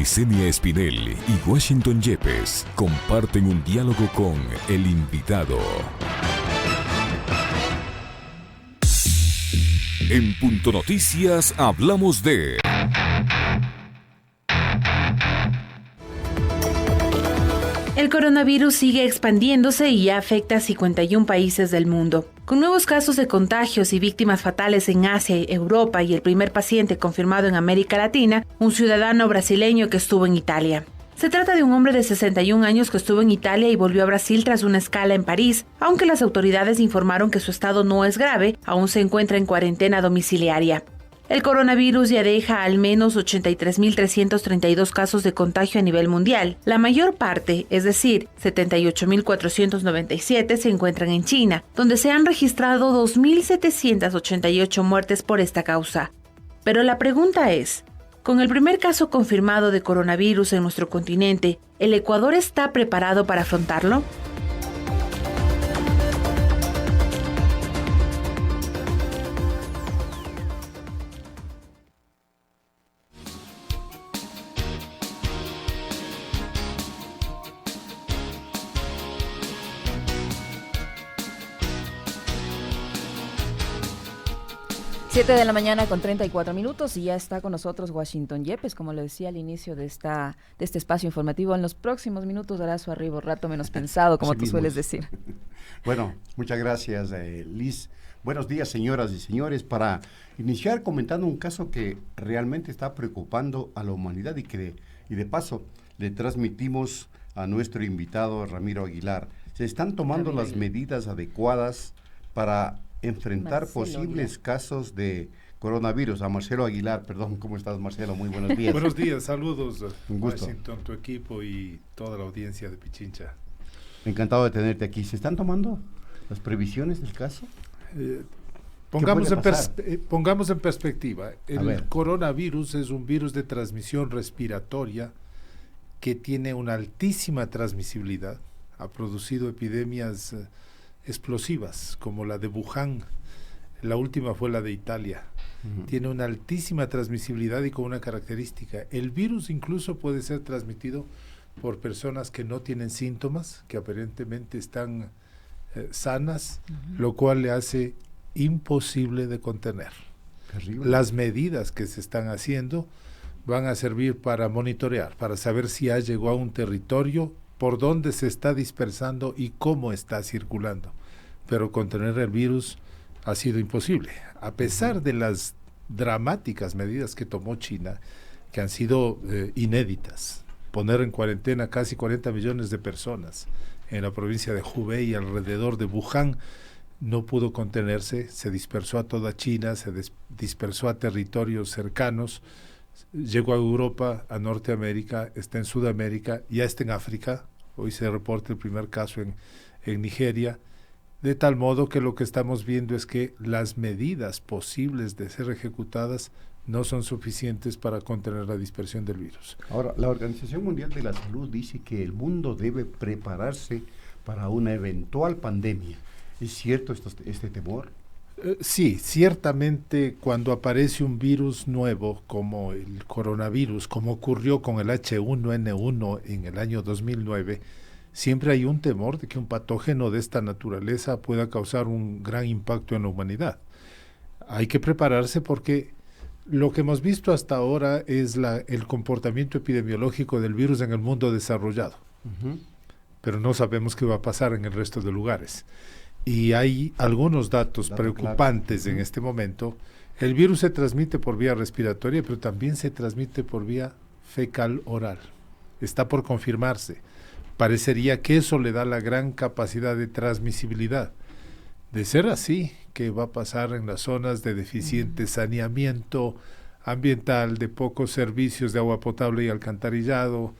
Licenia Espinel y Washington Yepes comparten un diálogo con el invitado. En Punto Noticias hablamos de... El coronavirus sigue expandiéndose y ya afecta a 51 países del mundo. Con nuevos casos de contagios y víctimas fatales en Asia, Europa y el primer paciente confirmado en América Latina, un ciudadano brasileño que estuvo en Italia. Se trata de un hombre de 61 años que estuvo en Italia y volvió a Brasil tras una escala en París. Aunque las autoridades informaron que su estado no es grave, aún se encuentra en cuarentena domiciliaria. El coronavirus ya deja al menos 83.332 casos de contagio a nivel mundial. La mayor parte, es decir, 78.497, se encuentran en China, donde se han registrado 2.788 muertes por esta causa. Pero la pregunta es, con el primer caso confirmado de coronavirus en nuestro continente, ¿el Ecuador está preparado para afrontarlo? 7 de la mañana con 34 minutos y ya está con nosotros Washington Yepes, como le decía al inicio de este espacio informativo. En los próximos minutos dará su arribo, rato menos pensado, como tú sueles decir. Bueno, muchas gracias, Liz. Buenos días, señoras y señores. Para iniciar comentando un caso que realmente está preocupando a la humanidad y de paso le transmitimos a nuestro invitado Ramiro Aguilar. Se están tomando las medidas adecuadas para enfrentar posibles casos de coronavirus. A Marcelo Aguilar, perdón, ¿cómo estás, Marcelo? Muy buenos días. Buenos días, saludos Un gusto. Washington, tu equipo y toda la audiencia de Pichincha. Encantado de tenerte aquí. ¿Se están tomando las previsiones del caso? Pongamos en perspectiva, el coronavirus es un virus de transmisión respiratoria que tiene una altísima transmisibilidad, ha producido epidemias explosivas, como la de Wuhan, la última fue la de Italia. Tiene una altísima transmisibilidad y con una característica. El virus incluso puede ser transmitido por personas que no tienen síntomas, que aparentemente están sanas, lo cual le hace imposible de contener. Terrible. Las medidas que se están haciendo van a servir para monitorear, para saber si ya llegó a un territorio, por dónde se está dispersando y cómo está circulando. Pero contener el virus ha sido imposible. A pesar de las dramáticas medidas que tomó China, que han sido inéditas, poner en cuarentena casi 40 millones de personas en la provincia de Hubei y alrededor de Wuhan, no pudo contenerse, se dispersó a toda China, se dispersó a territorios cercanos, llegó a Europa, a Norteamérica, está en Sudamérica, ya está en África. Hoy se reporta el primer caso en Nigeria, de tal modo que lo que estamos viendo es que las medidas posibles de ser ejecutadas no son suficientes para contener la dispersión del virus. Ahora, la Organización Mundial de la Salud dice que el mundo debe prepararse para una eventual pandemia. ¿Es cierto este temor? Sí, ciertamente cuando aparece un virus nuevo como el coronavirus, como ocurrió con el H1N1 en el año 2009, siempre hay un temor de que un patógeno de esta naturaleza pueda causar un gran impacto en la humanidad. Hay que prepararse porque lo que hemos visto hasta ahora es el comportamiento epidemiológico del virus en el mundo desarrollado, pero no sabemos qué va a pasar en el resto de lugares. Y hay algunos datos preocupantes en este momento. El virus se transmite por vía respiratoria, pero también se transmite por vía fecal oral. Está por confirmarse. Parecería que eso le da la gran capacidad de transmisibilidad. De ser así, ¿qué va a pasar en las zonas de deficiente saneamiento ambiental, de pocos servicios de agua potable y alcantarillado,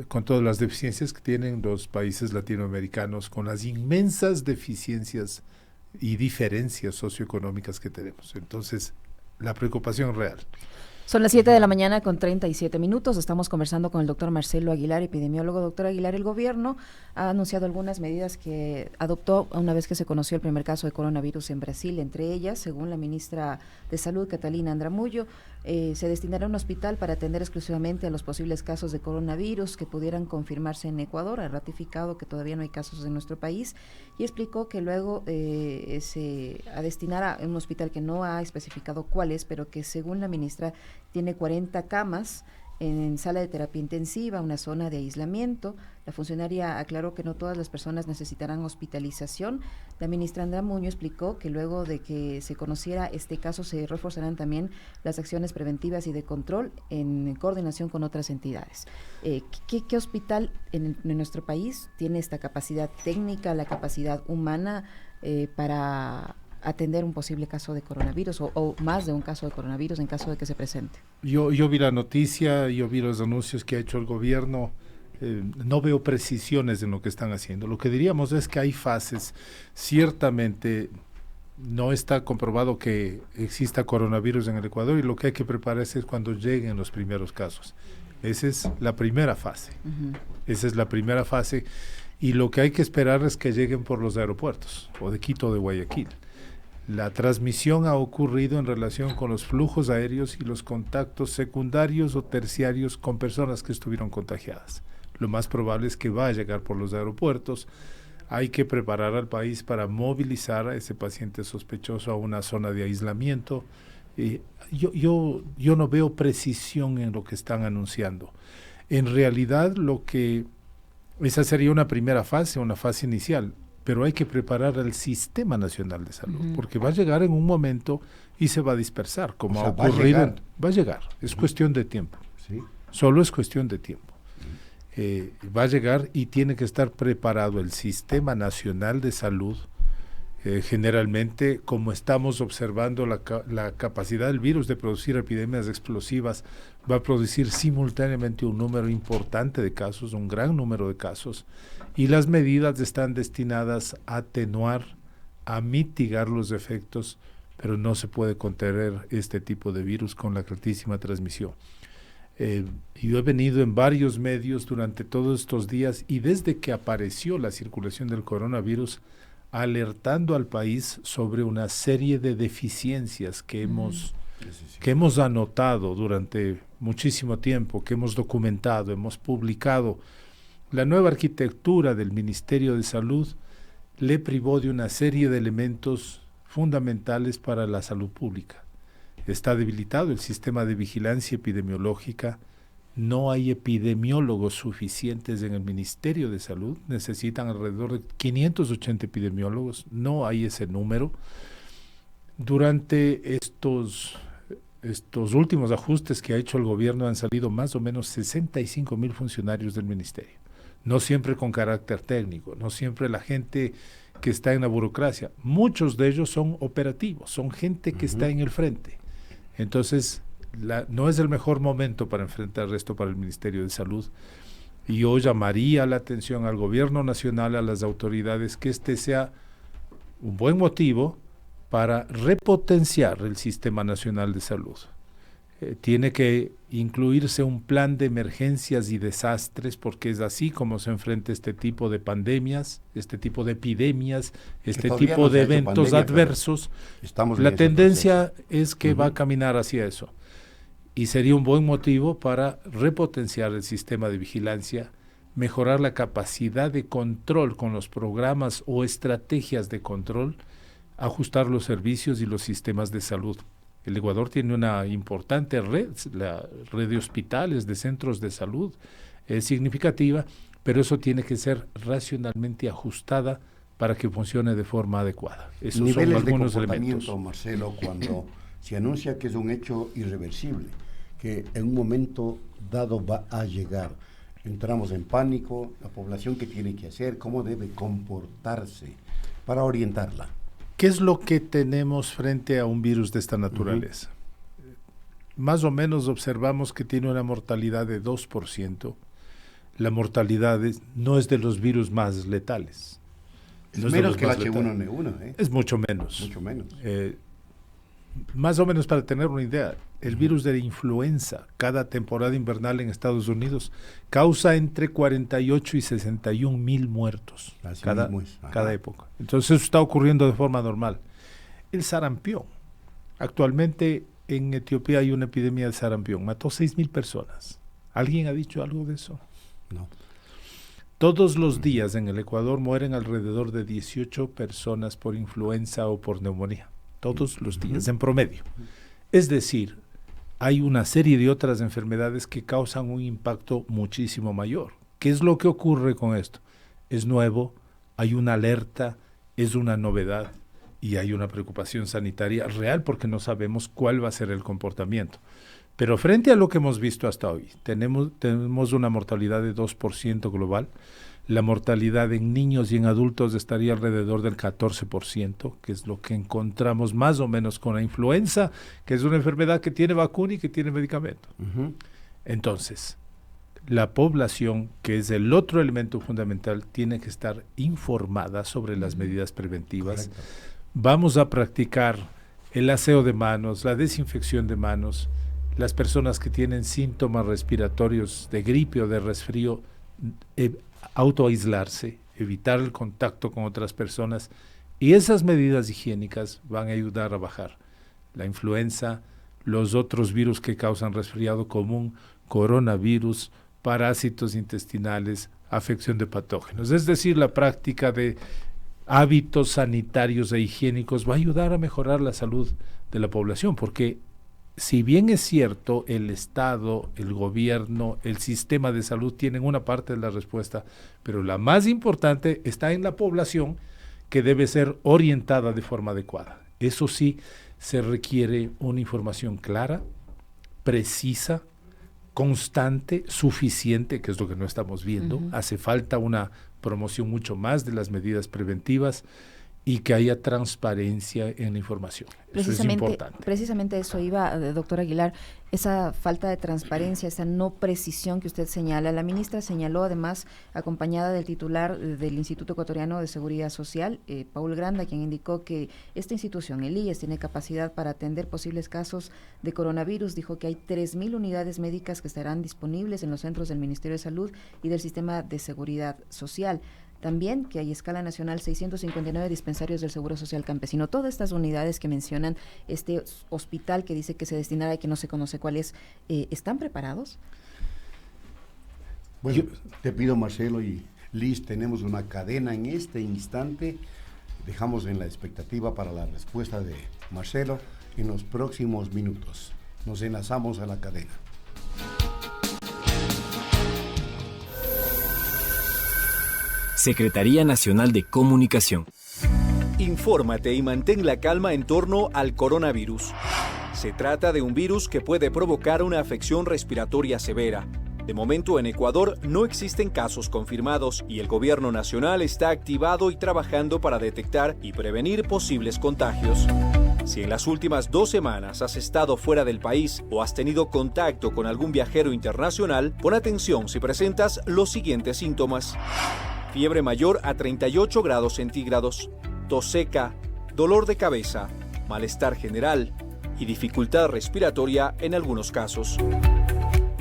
con todas las deficiencias que tienen los países latinoamericanos, con las inmensas deficiencias y diferencias socioeconómicas que tenemos? Entonces, la preocupación es real. Son las 7 de la mañana con 37 minutos. Estamos conversando con el doctor Marcelo Aguilar, epidemiólogo. Doctor Aguilar, el gobierno ha anunciado algunas medidas que adoptó una vez que se conoció el primer caso de coronavirus en Brasil, entre ellas, según la ministra de Salud, Catalina Andramullo, Se destinará un hospital para atender exclusivamente a los posibles casos de coronavirus que pudieran confirmarse en Ecuador. Ha ratificado que todavía no hay casos en nuestro país y explicó que luego se a destinar a un hospital que no ha especificado cuál es, pero que según la ministra tiene 40 camas en sala de terapia intensiva, una zona de aislamiento. La funcionaria aclaró que no todas las personas necesitarán hospitalización. La ministra Andra Muñoz explicó que luego de que se conociera este caso se reforzarán también las acciones preventivas y de control en coordinación con otras entidades. ¿Qué hospital en nuestro país tiene esta capacidad técnica, la capacidad humana para atender un posible caso de coronavirus o más de un caso de coronavirus en caso de que se presente? Yo vi la noticia, yo vi los anuncios que ha hecho el gobierno, no veo precisiones en lo que están haciendo. Lo que diríamos es que hay fases. Ciertamente no está comprobado que exista coronavirus en el Ecuador y lo que hay que prepararse es cuando lleguen los primeros casos. Esa es la primera fase. Esa es la primera fase y lo que hay que esperar es que lleguen por los aeropuertos o de Quito o de Guayaquil. La transmisión ha ocurrido en relación con los flujos aéreos y los contactos secundarios o terciarios con personas que estuvieron contagiadas. Lo más probable es que va a llegar por los aeropuertos. Hay que preparar al país para movilizar a ese paciente sospechoso a una zona de aislamiento. Yo no veo precisión en lo que están anunciando. En realidad, esa sería una primera fase, una fase inicial. Pero hay que preparar al Sistema Nacional de Salud, porque va a llegar en un momento y se va a dispersar, como ha ocurrido. Va a llegar, es cuestión de tiempo. ¿Sí? Solo es cuestión de tiempo. Va a llegar y tiene que estar preparado el Sistema Nacional de Salud. Generalmente, como estamos observando la capacidad del virus de producir epidemias explosivas, va a producir simultáneamente un número importante de casos, un gran número de casos, y las medidas están destinadas a atenuar, a mitigar los efectos, pero no se puede contener este tipo de virus con la altísima transmisión. Yo he venido en varios medios durante todos estos días y desde que apareció la circulación del coronavirus, alertando al país sobre una serie de deficiencias que hemos anotado durante muchísimo tiempo, que hemos documentado, hemos publicado. La nueva arquitectura del Ministerio de Salud le privó de una serie de elementos fundamentales para la salud pública. Está debilitado el sistema de vigilancia epidemiológica. No hay epidemiólogos suficientes en el Ministerio de Salud. Necesitan alrededor de 580 epidemiólogos. No hay ese número. Durante estos últimos ajustes que ha hecho el gobierno han salido más o menos 65,000 funcionarios del ministerio. No siempre con carácter técnico, no siempre la gente que está en la burocracia. Muchos de ellos son operativos, son gente que está en el frente. Entonces, no es el mejor momento para enfrentar esto para el Ministerio de Salud. Y yo llamaría la atención al gobierno nacional, a las autoridades, que este sea un buen motivo para repotenciar el Sistema Nacional de Salud. Tiene que incluirse un plan de emergencias y desastres, porque es así como se enfrenta este tipo de pandemias, este tipo de epidemias, este tipo de eventos adversos. La tendencia es que va a caminar hacia eso. Y sería un buen motivo para repotenciar el sistema de vigilancia, mejorar la capacidad de control con los programas o estrategias de control, ajustar los servicios y los sistemas de salud. El Ecuador tiene una importante red, la red de hospitales, de centros de salud, es significativa, pero eso tiene que ser racionalmente ajustada para que funcione de forma adecuada. Esos niveles son algunos de comportamiento, elementos. Marcelo, cuando se anuncia que es un hecho irreversible, que en un momento dado va a llegar. Entramos en pánico, la población qué tiene que hacer, cómo debe comportarse para orientarla. ¿Qué es lo que tenemos frente a un virus de esta naturaleza? Más o menos observamos que tiene una mortalidad de 2%. La mortalidad no es de los virus más letales. Es menos que el H1N1. Es mucho menos. Mucho menos. Más o menos para tener una idea, el virus de la influenza, cada temporada invernal en Estados Unidos, causa entre 48 y 61,000 muertos cada época. Entonces eso está ocurriendo de forma normal. El sarampión, actualmente en Etiopía hay una epidemia de sarampión, mató 6.000 personas. ¿Alguien ha dicho algo de eso? No. Todos los días en el Ecuador mueren alrededor de 18 personas por influenza o por neumonía. Todos los días, en promedio. Es decir, hay una serie de otras enfermedades que causan un impacto muchísimo mayor. ¿Qué es lo que ocurre con esto? Es nuevo, hay una alerta, es una novedad y hay una preocupación sanitaria real porque no sabemos cuál va a ser el comportamiento. Pero frente a lo que hemos visto hasta hoy, tenemos una mortalidad de 2% global. La mortalidad en niños y en adultos estaría alrededor del 14%, que es lo que encontramos más o menos con la influenza, que es una enfermedad que tiene vacuna y que tiene medicamento. Entonces, la población, que es el otro elemento fundamental, tiene que estar informada sobre las medidas preventivas. Correcto. Vamos a practicar el aseo de manos, la desinfección de manos. Las personas que tienen síntomas respiratorios de gripe o de resfrío, autoaislarse, evitar el contacto con otras personas, y esas medidas higiénicas van a ayudar a bajar la influenza, los otros virus que causan resfriado común, coronavirus, parásitos intestinales, afección de patógenos. Es decir, la práctica de hábitos sanitarios e higiénicos va a ayudar a mejorar la salud de la población, porque si bien es cierto, el Estado, el gobierno, el sistema de salud tienen una parte de la respuesta, pero la más importante está en la población, que debe ser orientada de forma adecuada. Eso sí, se requiere una información clara, precisa, constante, suficiente, que es lo que no estamos viendo. Hace falta una promoción mucho más de las medidas preventivas y que haya transparencia en la información. Eso es importante. Precisamente eso iba, doctor Aguilar, esa falta de transparencia, esa no precisión que usted señala. La ministra señaló, además, acompañada del titular del Instituto Ecuatoriano de Seguridad Social, Paul Granda, quien indicó que esta institución, el IES, tiene capacidad para atender posibles casos de coronavirus. Dijo que hay 3.000 unidades médicas que estarán disponibles en los centros del Ministerio de Salud y del Sistema de Seguridad Social. También que hay a escala nacional 659 dispensarios del Seguro Social Campesino. Todas estas unidades que mencionan, este hospital que dice que se destinará y que no se conoce cuál es, ¿están preparados? Bueno, te pido, Marcelo y Liz, tenemos una cadena en este instante. Dejamos en la expectativa para la respuesta de Marcelo en los próximos minutos. Nos enlazamos a la cadena. Secretaría Nacional de Comunicación. Infórmate y mantén la calma en torno al coronavirus. Se trata de un virus que puede provocar una afección respiratoria severa. De momento en Ecuador no existen casos confirmados y el gobierno nacional está activado y trabajando para detectar y prevenir posibles contagios. Si en las últimas 2 semanas has estado fuera del país o has tenido contacto con algún viajero internacional, pon atención si presentas los siguientes síntomas: fiebre mayor a 38 grados centígrados, tos seca, dolor de cabeza, malestar general y dificultad respiratoria en algunos casos.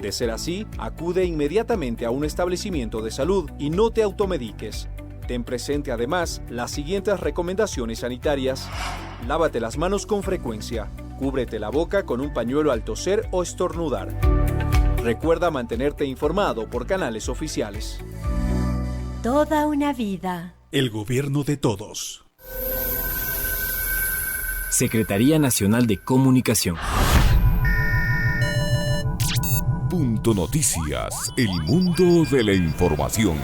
De ser así, acude inmediatamente a un establecimiento de salud y no te automediques. Ten presente además las siguientes recomendaciones sanitarias. Lávate las manos con frecuencia, cúbrete la boca con un pañuelo al toser o estornudar. Recuerda mantenerte informado por canales oficiales. Toda una vida. El gobierno de todos. Secretaría Nacional de Comunicación. Punto Noticias, el mundo de la información.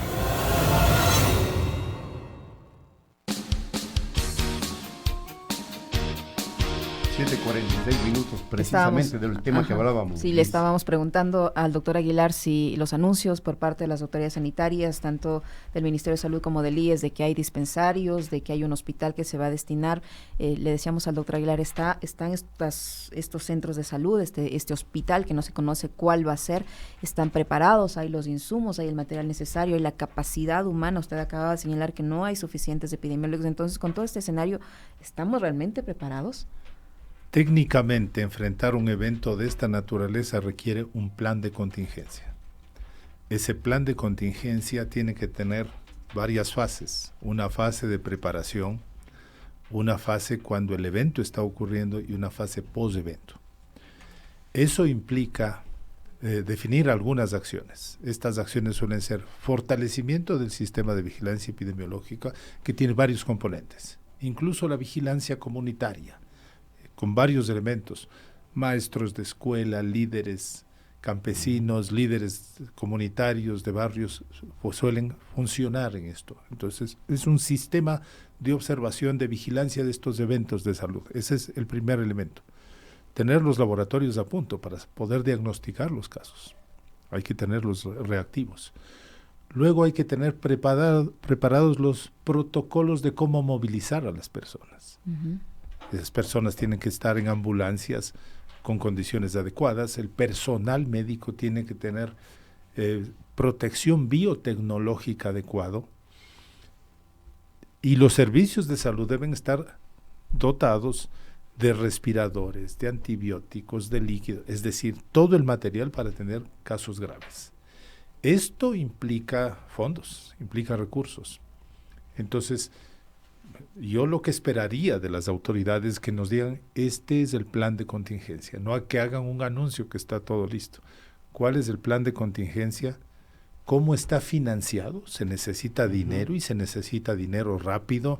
7:46 minutos, precisamente del tema que hablábamos. Sí, le estábamos preguntando al doctor Aguilar si los anuncios por parte de las autoridades sanitarias, tanto del Ministerio de Salud como del IES, de que hay dispensarios, de que hay un hospital que se va a destinar, le decíamos al doctor Aguilar, están estos centros de salud, este hospital que no se conoce cuál va a ser, están preparados, hay los insumos, hay el material necesario, hay la capacidad humana. Usted acaba de señalar que no hay suficientes epidemiólogos. Entonces, con todo este escenario, ¿estamos realmente preparados? Técnicamente, enfrentar un evento de esta naturaleza requiere un plan de contingencia. Ese plan de contingencia tiene que tener varias fases. Una fase de preparación, una fase cuando el evento está ocurriendo y una fase post-evento. Eso implica definir algunas acciones. Estas acciones suelen ser fortalecimiento del sistema de vigilancia epidemiológica, que tiene varios componentes, incluso la vigilancia comunitaria, con varios elementos, maestros de escuela, líderes campesinos, líderes comunitarios de barrios, pues suelen funcionar en esto. Entonces, es un sistema de observación, de vigilancia de estos eventos de salud. Ese es el primer elemento. Tener los laboratorios a punto para poder diagnosticar los casos. Hay que tenerlos reactivos. Luego hay que tener preparados los protocolos de cómo movilizar a las personas. Esas personas tienen que estar en ambulancias con condiciones adecuadas. El personal médico tiene que tener protección biotecnológica adecuado. Y los servicios de salud deben estar dotados de respiradores, de antibióticos, de líquidos, es decir, todo el material para atender casos graves. Esto implica fondos, implica recursos. Entonces, yo lo que esperaría de las autoridades es que nos digan, este es el plan de contingencia, no a que hagan un anuncio que está todo listo. ¿Cuál es el plan de contingencia? ¿Cómo está financiado? ¿Se necesita dinero y se necesita dinero rápido?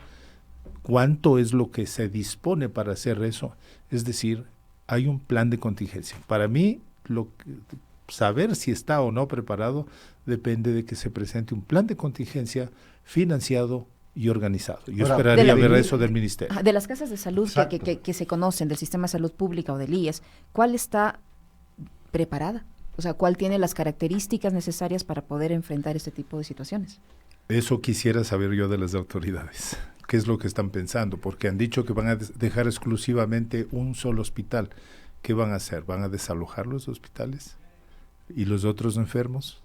¿Cuánto es lo que se dispone para hacer eso? Es decir, hay un plan de contingencia. Para mí, saber si está o no preparado depende de que se presente un plan de contingencia financiado y organizado. Yo esperaría ver eso del ministerio. De las casas de salud que se conocen, del sistema de salud pública o del IES, ¿cuál está preparada? O sea, ¿cuál tiene las características necesarias para poder enfrentar este tipo de situaciones? Eso quisiera saber yo de las autoridades. ¿Qué es lo que están pensando? Porque han dicho que van a dejar exclusivamente un solo hospital. ¿Qué van a hacer? ¿Van a desalojar los hospitales? ¿Y los otros enfermos?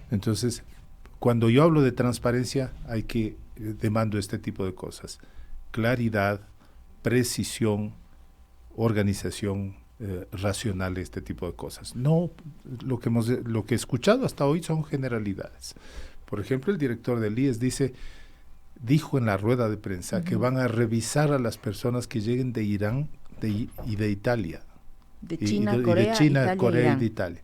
Entonces, cuando yo hablo de transparencia, demando este tipo de cosas. Claridad, precisión, organización racional, este tipo de cosas. No, lo que he escuchado hasta hoy son generalidades. Por ejemplo, el director del IES dijo en la rueda de prensa que van a revisar a las personas que lleguen de Irán y de Italia. De China, Corea y de Italia.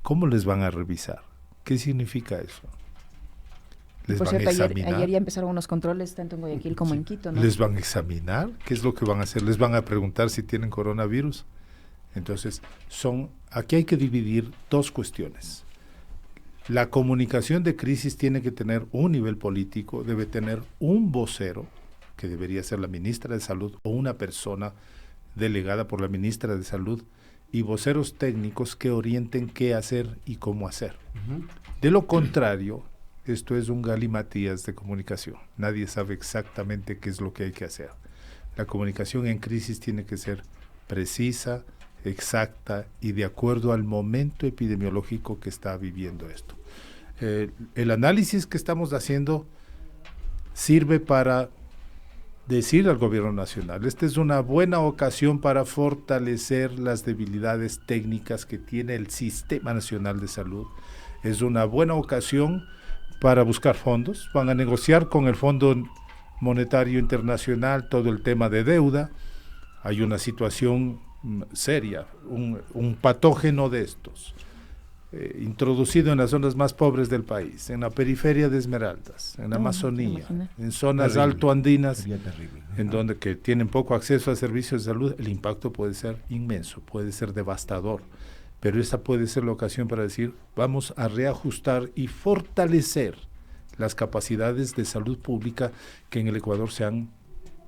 ¿Cómo les van a revisar? ¿Qué significa eso? ¿Les Por van cierto, a examinar? ayer ya empezaron unos controles tanto en Guayaquil como en Quito, ¿no? ¿Les van a examinar? ¿Qué es lo que van a hacer? ¿Les van a preguntar si tienen coronavirus? Entonces, aquí hay que dividir dos cuestiones. La comunicación de crisis tiene que tener un nivel político, debe tener un vocero, que debería ser la ministra de Salud o una persona delegada por la ministra de Salud, y voceros técnicos que orienten qué hacer y cómo hacer. De lo contrario, esto es un galimatías de comunicación. Nadie sabe exactamente qué es lo que hay que hacer. La comunicación en crisis tiene que ser precisa, exacta y de acuerdo al momento epidemiológico que está viviendo esto. El análisis que estamos haciendo sirve para decir al gobierno nacional, esta es una buena ocasión para fortalecer las debilidades técnicas que tiene el Sistema Nacional de Salud. Es una buena ocasión para buscar fondos. Van a negociar con el Fondo Monetario Internacional todo el tema de deuda. Hay una situación seria, un patógeno de estos, introducido en las zonas más pobres del país, en la periferia de Esmeraldas, en la Amazonía, en zonas altoandinas, en donde que tienen poco acceso a servicios de salud. El impacto puede ser inmenso, puede ser devastador, pero esta puede ser la ocasión para decir, vamos a reajustar y fortalecer las capacidades de salud pública que en el Ecuador se han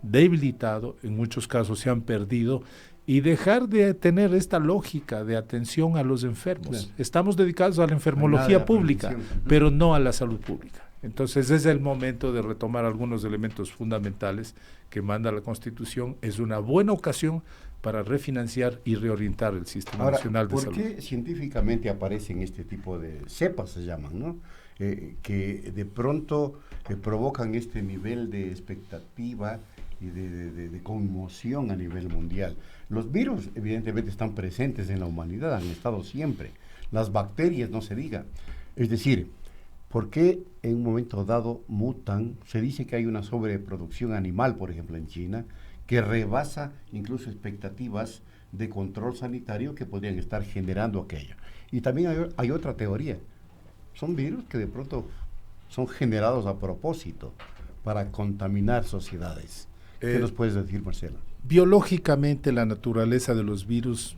debilitado, en muchos casos se han perdido, y dejar de tener esta lógica de atención a los enfermos. Claro. Estamos dedicados a la enfermología pública, pero no a la salud pública. Entonces es el momento de retomar algunos elementos fundamentales que manda la Constitución. Es una buena ocasión para refinanciar y reorientar el Sistema Nacional de Salud. ¿Por qué científicamente aparecen este tipo de cepas, se llaman, ¿no? Que de pronto provocan este nivel de expectativa y de conmoción a nivel mundial? Los virus evidentemente están presentes en la humanidad, han estado siempre. Las bacterias no se diga. Es decir, ¿por qué en un momento dado mutan? Se dice que hay una sobreproducción animal, por ejemplo, en China, que rebasa incluso expectativas de control sanitario que podrían estar generando aquello. Y también hay otra teoría. Son virus que de pronto son generados a propósito para contaminar sociedades. ¿Qué nos puedes decir, Marcela? Biológicamente, la naturaleza de los virus,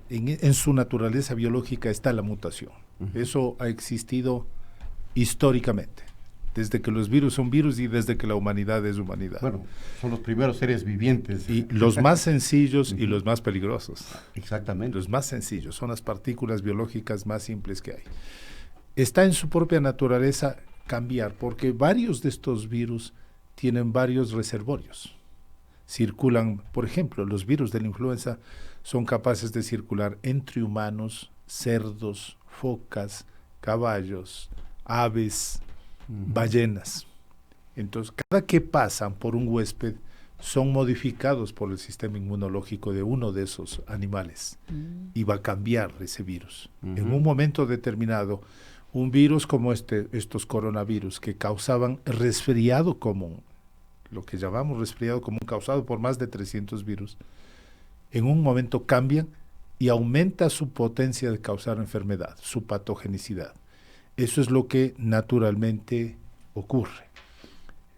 en su naturaleza biológica está la mutación. Eso ha existido históricamente, desde que los virus son virus y desde que la humanidad es humanidad. Bueno, son los primeros seres vivientes. Y los más sencillos y los más peligrosos. Exactamente. Los más sencillos, son las partículas biológicas más simples que hay. Está en su propia naturaleza cambiar, porque varios de estos virus tienen varios reservorios. Circulan, por ejemplo, los virus de la influenza son capaces de circular entre humanos, cerdos, focas, caballos, aves, ballenas. Entonces, cada que pasan por un huésped, son modificados por el sistema inmunológico de uno de esos animales y va a cambiar ese virus. En un momento determinado, un virus como estos coronavirus que causaban resfriado común, lo que llamamos resfriado común causado por más de 300 virus, en un momento cambian y aumenta su potencia de causar enfermedad, su patogenicidad. Eso es lo que naturalmente ocurre.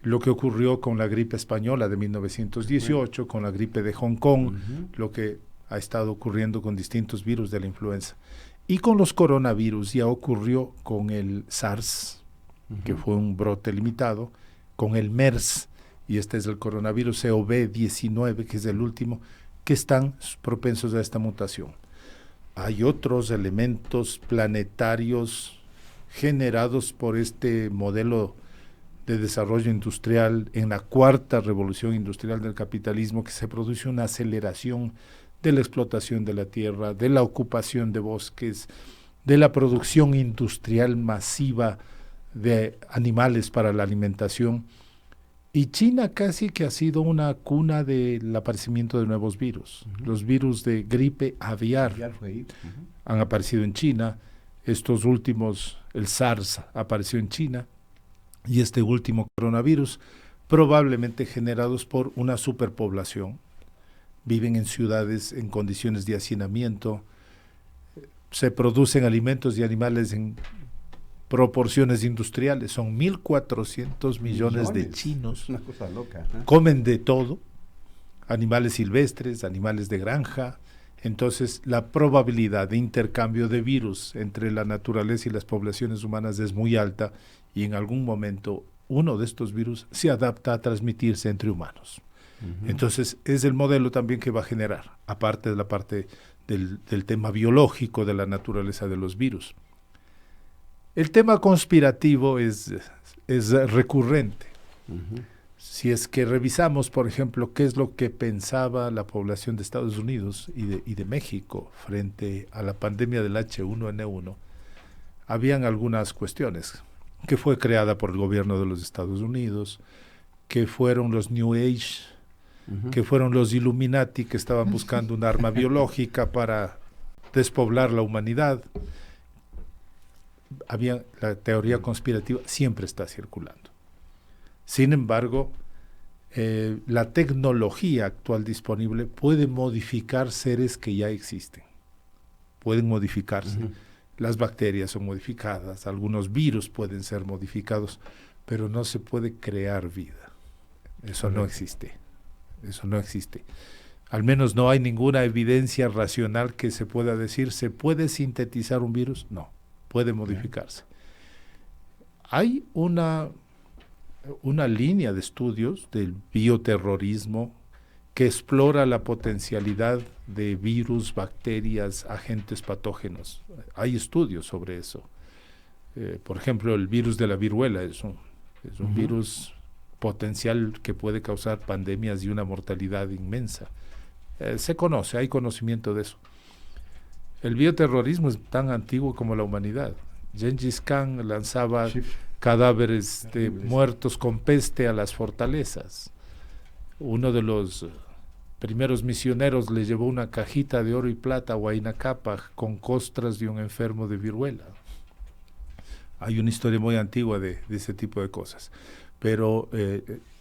Lo que ocurrió con la gripe española de 1918, con la gripe de Hong Kong, lo que ha estado ocurriendo con distintos virus de la influenza. Y con los coronavirus ya ocurrió con el SARS, que fue un brote limitado, con el MERS, y este es el coronavirus CoV-19, que es el último, que están propensos a esta mutación. Hay otros elementos planetarios generados por este modelo de desarrollo industrial en la cuarta revolución industrial del capitalismo, que se produce una aceleración de la explotación de la tierra, de la ocupación de bosques, de la producción industrial masiva de animales para la alimentación. Y China casi que ha sido una cuna del aparecimiento de nuevos virus. Los virus de gripe aviar han aparecido en China. Estos últimos, el SARS apareció en China. Y este último coronavirus, probablemente generados por una superpoblación. Viven en ciudades en condiciones de hacinamiento, se producen alimentos y animales en proporciones industriales, son 1.400 millones de chinos, una cosa loca, comen de todo, animales silvestres, animales de granja. Entonces la probabilidad de intercambio de virus entre la naturaleza y las poblaciones humanas es muy alta, y en algún momento uno de estos virus se adapta a transmitirse entre humanos. Entonces es el modelo también que va a generar, aparte de la parte del tema biológico de la naturaleza de los virus. El tema conspirativo es recurrente. Si es que revisamos, por ejemplo, qué es lo que pensaba la población de Estados Unidos y de México frente a la pandemia del H1N1, habían algunas cuestiones, que fue creada por el gobierno de los Estados Unidos, que fueron los New Age, que fueron los Illuminati que estaban buscando un arma biológica para despoblar la humanidad. La teoría conspirativa siempre está circulando. Sin embargo, la tecnología actual disponible puede modificar seres que ya existen. Pueden modificarse. Las bacterias son modificadas, algunos virus pueden ser modificados, pero no se puede crear vida. Eso no existe. Eso no existe. Al menos no hay ninguna evidencia racional que se pueda decir, ¿se puede sintetizar un virus? No, puede modificarse. Hay una línea de estudios del bioterrorismo que explora la potencialidad de virus, bacterias, agentes patógenos. Hay estudios sobre eso. Por ejemplo, el virus de la viruela es un virus potencial que puede causar pandemias y una mortalidad inmensa. Se conoce, hay conocimiento de eso. El bioterrorismo es tan antiguo como la humanidad. Gengis Khan lanzaba cadáveres de muertos con peste a las fortalezas. Uno de los primeros misioneros le llevó una cajita de oro y plata a Huayna Capac con costras de un enfermo de viruela. Hay una historia muy antigua de ese tipo de cosas. Pero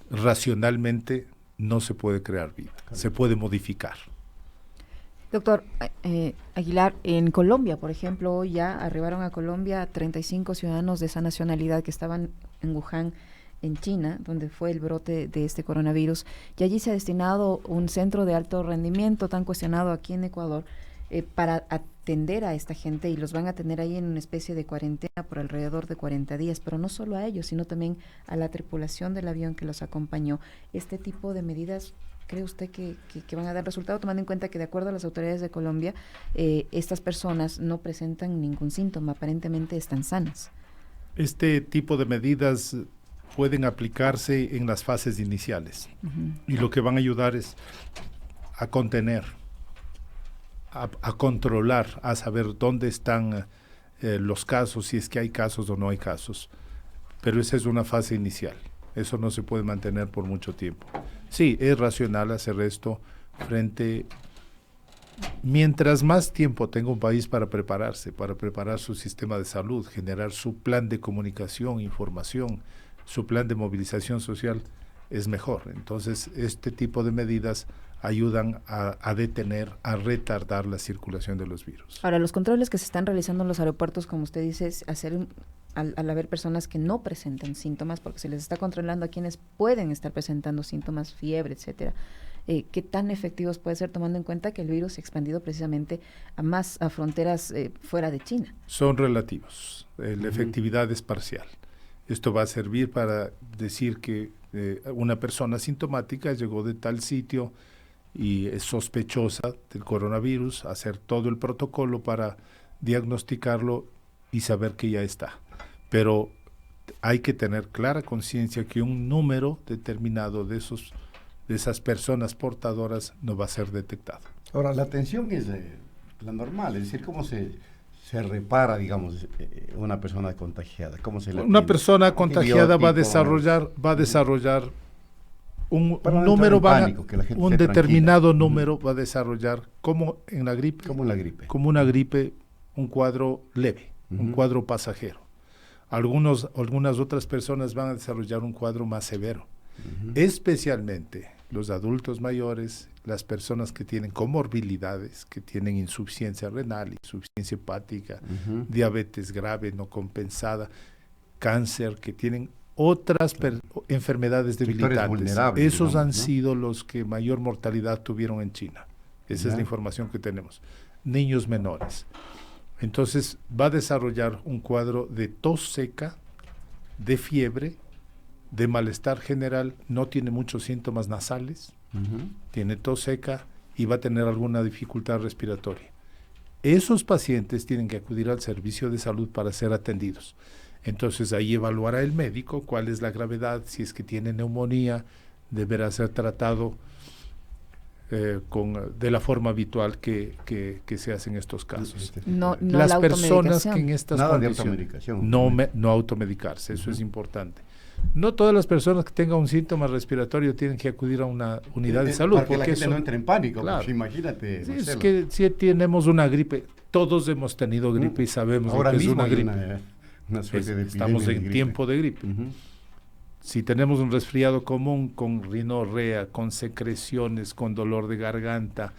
racionalmente no se puede crear vida, se puede modificar. Doctor Aguilar, en Colombia, por ejemplo, hoy ya arribaron a Colombia 35 ciudadanos de esa nacionalidad que estaban en Wuhan, en China, donde fue el brote de este coronavirus, y allí se ha destinado un centro de alto rendimiento tan cuestionado aquí en Ecuador para atender a esta gente, y los van a tener ahí en una especie de cuarentena por alrededor de 40 días, pero no solo a ellos, sino también a la tripulación del avión que los acompañó. Este tipo de medidas, ¿cree usted que van a dar resultado, tomando en cuenta que de acuerdo a las autoridades de Colombia, estas personas no presentan ningún síntoma, aparentemente están sanas? Este tipo de medidas pueden aplicarse en las fases iniciales, y lo que van a ayudar es a contener, a controlar, a saber dónde están los casos, si es que hay casos o no hay casos. Pero esa es una fase inicial, eso no se puede mantener por mucho tiempo. Sí, es racional hacer esto mientras más tiempo tenga un país para prepararse, para preparar su sistema de salud, generar su plan de comunicación, información, su plan de movilización social, es mejor. Entonces, este tipo de medidas ayudan a detener, a retardar la circulación de los virus. Ahora, los controles que se están realizando en los aeropuertos, como usted dice, es hacer al haber personas que no presentan síntomas, porque se les está controlando a quienes pueden estar presentando síntomas, fiebre, etcétera. ¿Qué tan efectivos puede ser, tomando en cuenta que el virus se ha expandido precisamente a fronteras fuera de China? Son relativos, la efectividad es parcial. Esto va a servir para decir que una persona sintomática llegó de tal sitio y es sospechosa del coronavirus, hacer todo el protocolo para diagnosticarlo y saber que ya está. Pero hay que tener clara conciencia que un número determinado de esas personas portadoras no va a ser detectado. Ahora, la atención es la normal, es decir, ¿cómo se repara, digamos, una persona contagiada? ¿Cómo se una persona contagiada va a desarrollar un número, un determinado número va a desarrollar, como en la gripe, como una gripe, un cuadro leve, un cuadro pasajero. Algunas otras personas van a desarrollar un cuadro más severo, especialmente los adultos mayores, las personas que tienen comorbilidades, que tienen insuficiencia renal, insuficiencia hepática, diabetes grave no compensada, cáncer, que tienen otras enfermedades debilitantes. Esos han sido los que mayor mortalidad tuvieron en China. Esa es la información que tenemos. Niños menores. Entonces va a desarrollar un cuadro de tos seca, de fiebre, de malestar general, no tiene muchos síntomas nasales, tiene tos seca y va a tener alguna dificultad respiratoria. Esos pacientes tienen que acudir al servicio de salud para ser atendidos. Entonces ahí evaluará el médico cuál es la gravedad, si es que tiene neumonía, deberá ser tratado de la forma habitual que se hace en estos casos. Las personas que en estas condiciones no automedicarse, eso es importante. No todas las personas que tengan un síntoma respiratorio tienen que acudir a una unidad de salud. Porque la gente no entra en pánico, claro. Pues imagínate. Sí, es que si tenemos una gripe, todos hemos tenido gripe y sabemos lo que es una gripe. Estamos en tiempo de gripe. Si tenemos un resfriado común con rinorrea, con secreciones, con dolor de garganta,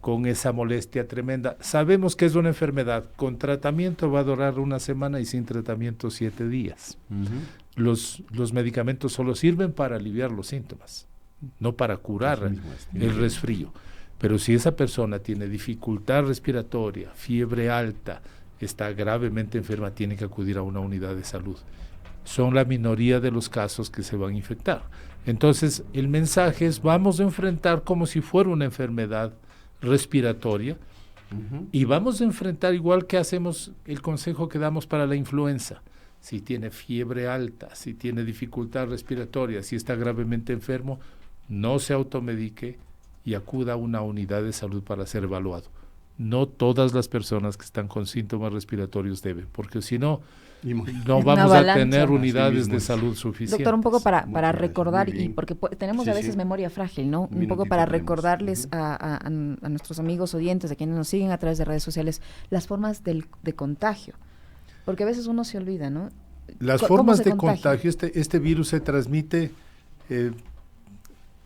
con esa molestia tremenda, sabemos que es una enfermedad. Con tratamiento va a durar una semana y sin tratamiento 7 días. Los medicamentos solo sirven para aliviar los síntomas, no para curar el resfrío. Pero si esa persona tiene dificultad respiratoria, fiebre alta, está gravemente enferma, tiene que acudir a una unidad de salud. Son la minoría de los casos que se van a infectar. Entonces, el mensaje es, vamos a enfrentar como si fuera una enfermedad respiratoria y vamos a enfrentar igual que hacemos el consejo que damos para la influenza. Si tiene fiebre alta, si tiene dificultad respiratoria, si está gravemente enfermo, no se automedique y acuda a una unidad de salud para ser evaluado. No todas las personas que están con síntomas respiratorios deben, porque si no, no vamos a tener unidades de salud suficientes. Doctor, un poco para recordar, y porque tenemos a veces memoria frágil, ¿no? Un poco para recordarles a nuestros amigos oyentes, a quienes nos siguen a través de redes sociales, las formas de contagio. Porque a veces uno se olvida, ¿no? Las formas de contagio, este virus se transmite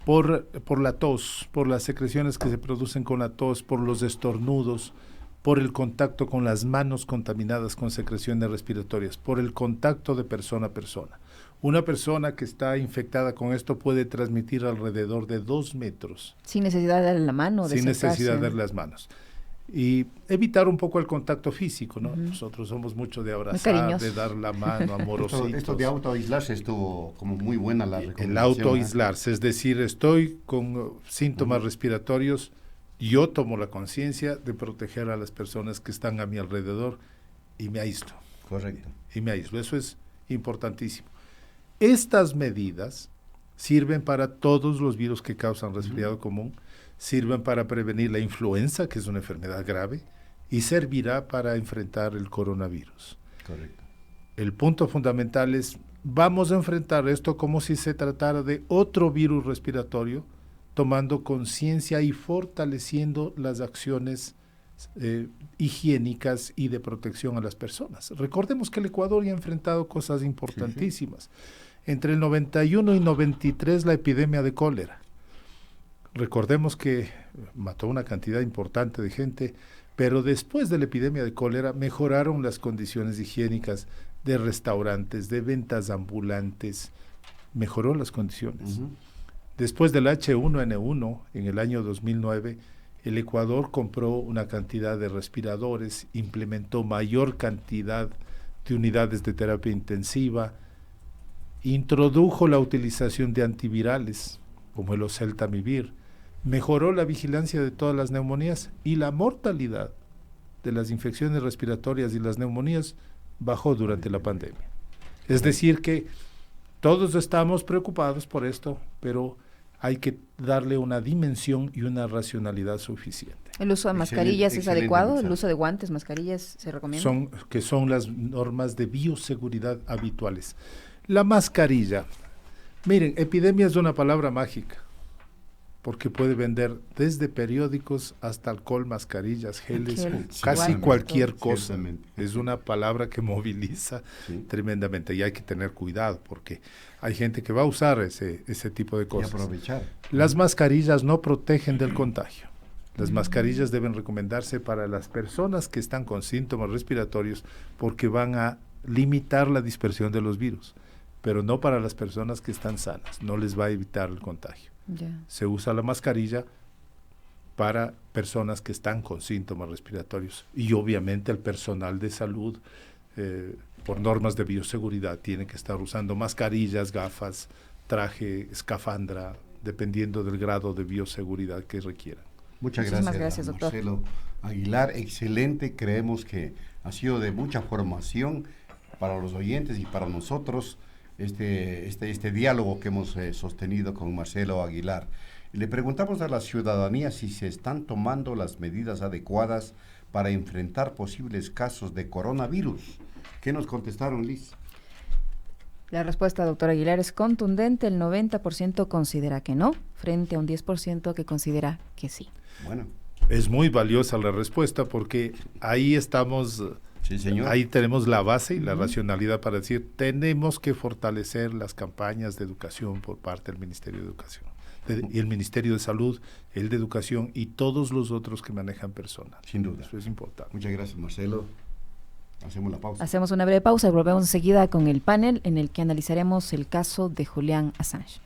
por la tos, por las secreciones que se producen con la tos, por los estornudos, por el contacto con las manos contaminadas con secreciones respiratorias, por el contacto de persona a persona. Una persona que está infectada con esto puede transmitir alrededor de 2 metros. Sin necesidad de darle la mano. Sin necesidad de darle las manos. Y evitar un poco el contacto físico, ¿no? Nosotros somos mucho de abrazar, de dar la mano, amorositos. Esto de autoaislarse estuvo como muy buena la recomendación. El autoaislarse, es decir, estoy con síntomas respiratorios, yo tomo la conciencia de proteger a las personas que están a mi alrededor y me aíslo. Correcto. Y me aíslo, eso es importantísimo. Estas medidas sirven para todos los virus que causan resfriado común, sirven para prevenir la influenza, que es una enfermedad grave, y servirá para enfrentar el coronavirus. Correcto. El punto fundamental es, vamos a enfrentar esto como si se tratara de otro virus respiratorio, tomando conciencia y fortaleciendo las acciones higiénicas y de protección a las personas. Recordemos que el Ecuador ya ha enfrentado cosas importantísimas. Sí, sí. Entre el 91 y 93 la epidemia de cólera. Recordemos que mató una cantidad importante de gente, pero después de la epidemia de cólera mejoraron las condiciones higiénicas de restaurantes, de ventas ambulantes, mejoró las condiciones. Después del H1N1, en el año 2009, el Ecuador compró una cantidad de respiradores, implementó mayor cantidad de unidades de terapia intensiva, introdujo la utilización de antivirales, como el oseltamivir, mejoró la vigilancia de todas las neumonías y la mortalidad de las infecciones respiratorias y las neumonías bajó durante la pandemia. Es decir que todos estamos preocupados por esto, pero hay que darle una dimensión y una racionalidad suficiente. ¿El uso de mascarillas es adecuado? ¿El uso de guantes, mascarillas se recomienda? Son las normas de bioseguridad habituales. La mascarilla, miren, epidemia es una palabra mágica, porque puede vender desde periódicos hasta alcohol, mascarillas, geles, casi cualquier cosa. Es una palabra que moviliza tremendamente y hay que tener cuidado porque hay gente que va a usar ese tipo de cosas. Y aprovechar. Las mascarillas no protegen del contagio. Las mascarillas deben recomendarse para las personas que están con síntomas respiratorios porque van a limitar la dispersión de los virus, pero no para las personas que están sanas, no les va a evitar el contagio. Se usa la mascarilla para personas que están con síntomas respiratorios y obviamente el personal de salud, por normas de bioseguridad, tiene que estar usando mascarillas, gafas, traje, escafandra, dependiendo del grado de bioseguridad que requieran. Muchas gracias, doctor Marcelo Aguilar. Excelente, creemos que ha sido de mucha formación para los oyentes y para nosotros este diálogo que hemos sostenido con Marcelo Aguilar. Le preguntamos a la ciudadanía si se están tomando las medidas adecuadas para enfrentar posibles casos de coronavirus. ¿Qué nos contestaron, Liz? La respuesta, doctor Aguilar, es contundente. El 90% considera que no, frente a un 10% que considera que sí. Bueno. Es muy valiosa la respuesta porque ahí estamos... Sí, señor. Ahí tenemos la base y la racionalidad para decir, tenemos que fortalecer las campañas de educación por parte del Ministerio de Educación, y el Ministerio de Salud, el de Educación y todos los otros que manejan personal. Sin duda. Eso es importante. Muchas gracias, Marcelo. Hacemos la pausa. Hacemos una breve pausa y volvemos enseguida con el panel en el que analizaremos el caso de Julian Assange.